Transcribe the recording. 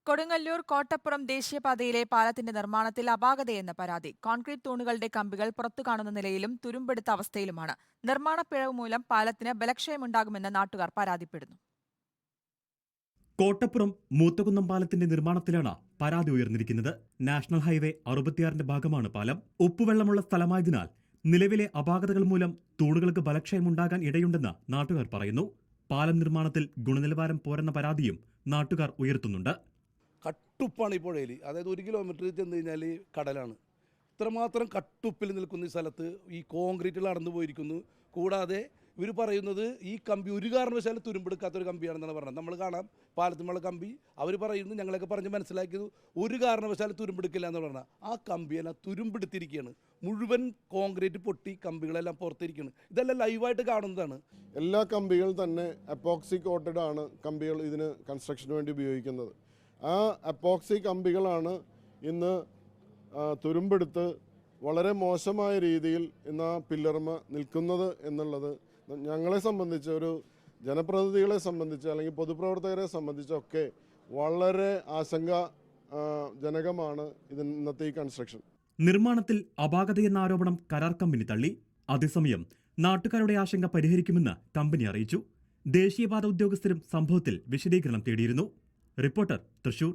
കൊടുങ്ങല്ലൂർ കോട്ടപ്പുറം ദേശീയപാതയിലെ പാലത്തിന്റെ നിർമ്മാണത്തിൽ അപാകതയെന്ന പരാതി. കോൺക്രീറ്റ് തൂണുകളുടെ കമ്പികൾ പുറത്തു കാണുന്ന നിലയിലും തുരുമ്പെടുത്ത അവസ്ഥയിലുമാണ്. നിർമ്മാണ പിഴവ് മൂലം പാലത്തിന് ബലക്ഷയമുണ്ടാകുമെന്ന് നാട്ടുകാർ പരാതിപ്പെടുന്നു. കോട്ടപ്പുറം മൂത്തകുന്നം പാലത്തിന്റെ നിർമ്മാണത്തിലാണ് പരാതി ഉയർന്നിരിക്കുന്നത്. നാഷണൽ ഹൈവേ 66ന്റെ ഭാഗമാണ് പാലം. ഉപ്പുവെള്ളമുള്ള സ്ഥലമായതിനാൽ നിലവിലെ അപാകതകൾ മൂലം തൂണുകൾക്ക് ബലക്ഷയമുണ്ടാകാൻ ഇടയുണ്ടെന്ന് നാട്ടുകാർ പറയുന്നു. പാലം നിർമ്മാണത്തിൽ ഗുണനിലവാരം പോരെന്ന പരാതിയും നാട്ടുകാർ ഉയർത്തുന്നുണ്ട്. കട്ടുപ്പാണ് ഈ പുഴയിൽ, അതായത് 1 കിലോമീറ്റർ ചെന്ന് കഴിഞ്ഞാൽ കടലാണ്. ഇത്രമാത്രം കട്ടുപ്പിൽ നിൽക്കുന്ന ഈ സ്ഥലത്ത് ഈ കോൺക്രീറ്റിൽ അടന്നു പോയിരിക്കുന്നു. കൂടാതെ ഇവർ പറയുന്നത് ഈ കമ്പി ഒരു കാരണവശാലും തുരുമ്പെടുക്കാത്തൊരു കമ്പിയാണെന്നാണ് പറഞ്ഞത്. നമ്മൾ കാണാം പാലത്തുമുള്ള കമ്പി. അവർ പറയുന്നു, ഞങ്ങളൊക്കെ പറഞ്ഞ് മനസ്സിലാക്കിയത് ഒരു കാരണവശാലും തുരുമ്പെടുക്കില്ല എന്ന് പറഞ്ഞാൽ ആ കമ്പിയെല്ലാം തുരുമ്പെടുത്തിരിക്കുകയാണ്. മുഴുവൻ കോൺക്രീറ്റ് പൊട്ടി കമ്പികളെല്ലാം പുറത്തിരിക്കുകയാണ്. ഇതെല്ലാം ലൈവായിട്ട് കാണുന്നതാണ്. എല്ലാ കമ്പികളും തന്നെ എപ്പോക്സി കോട്ടഡ് ആണ് കമ്പികൾ ഇതിന് കൺസ്ട്രക്ഷന് വേണ്ടി ഉപയോഗിക്കുന്നത്. ആ എപ്പോക്സി കമ്പികളാണ് ഇന്ന് തുരുമ്പെടുത്ത് വളരെ മോശമായ രീതിയിൽ ഇന്ന് ആ പില്ലർമ നിൽക്കുന്നത് എന്നുള്ളത് ഞങ്ങളെ സംബന്ധിച്ച്, ഒരു ജനപ്രതിനിധികളെ സംബന്ധിച്ച് അല്ലെങ്കിൽ പൊതുപ്രവർത്തകരെ സംബന്ധിച്ചൊക്കെ വളരെ ആശങ്കാജനകമാണ് ഇന്നത്തെ ഈ കൺസ്ട്രക്ഷൻ. നിർമ്മാണത്തിൽ അപാകതയെന്ന ആരോപണം കരാർ കമ്പനി തള്ളി. അതേസമയം നാട്ടുകാരുടെ ആശങ്ക പരിഹരിക്കുമെന്ന് കമ്പനി അറിയിച്ചു. ദേശീയപാത ഉദ്യോഗസ്ഥരും സംഭവത്തിൽ വിശദീകരണം തേടിയിരുന്നു. റിപ്പോർട്ടർ, തൃശൂർ.